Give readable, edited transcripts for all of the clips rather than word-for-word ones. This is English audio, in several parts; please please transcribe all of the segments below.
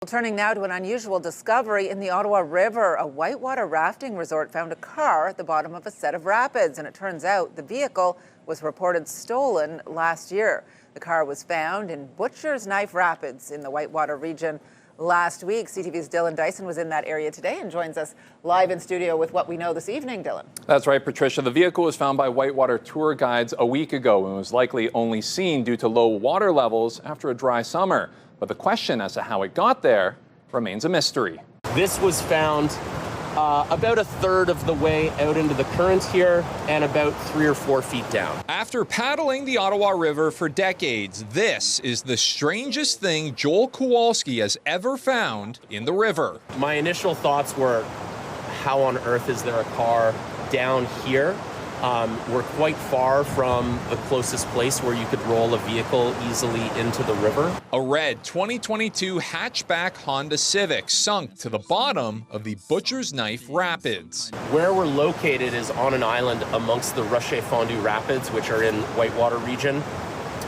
Turning now to an unusual discovery in the Ottawa River. A whitewater rafting resort found a car at the bottom of a set of rapids, and it turns out the vehicle was reported stolen last year. The car was found in Butcher's Knife Rapids in the Whitewater Region last week. CTV's Dyson was in that area today and joins us live in studio with what we know this evening. Dylan. That's right, Patricia. The vehicle was found by Whitewater tour guides a week ago and was likely only seen due to low water levels after a dry summer. But the question as to how it got there remains a mystery. This was found about a third of the way out into the current here and about 3 or 4 feet down. After paddling the Ottawa River for decades, this is the strangest thing Joel Kowalski has ever found in the river. My initial thoughts were, how on earth is there a car down here? We're quite far from the closest place where you could roll a vehicle easily into the river. A red 2022 hatchback Honda Civic sunk to the bottom of the Butcher's Knife Rapids. Where we're located is on an island amongst the Rocher Fondue Rapids, which are in Whitewater Region.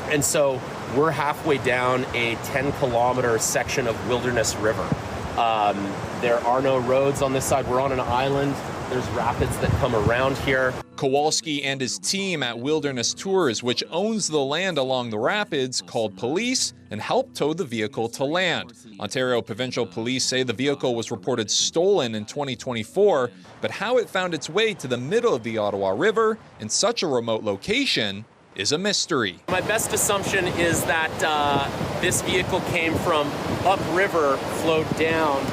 And so we're halfway down a 10-kilometer section of Wilderness River. There are no roads on this side. We're on an island. There's rapids that come around here. Kowalski and his team at Wilderness Tours, which owns the land along the rapids, called police and helped tow the vehicle to land. Ontario Provincial Police say the vehicle was reported stolen in 2024, but how it found its way to the middle of the Ottawa River in such a remote location is a mystery. My best assumption is that this vehicle came from upriver, flowed down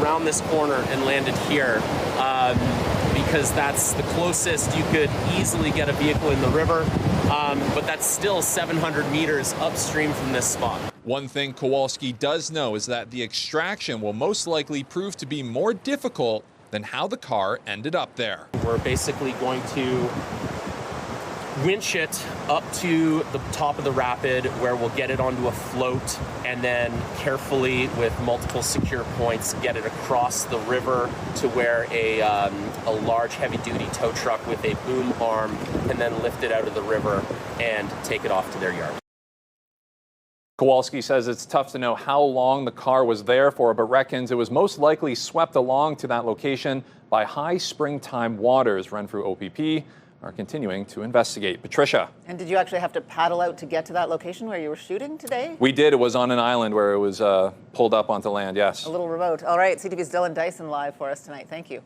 around this corner and landed here, because that's the closest you could easily get a vehicle in the river, but that's still 700 meters upstream from this spot. One thing Kowalski does know is that the extraction will most likely prove to be more difficult than how the car ended up there. We're basically going to winch it up to the top of the rapid where we'll get it onto a float and then carefully with multiple secure points get it across the river to where a large heavy-duty tow truck with a boom arm can then lift it out of the river and take it off to their yard. Kowalski says it's tough to know how long the car was there for, but reckons it was most likely swept along to that location by high springtime waters. Renfrew OPP are continuing to investigate. Patricia. And did you actually have to paddle out to get to that location where you were shooting today? We did. It was on an island where it was pulled up onto land, yes. A little remote. All right, CTV's Dyson live for us tonight. Thank you.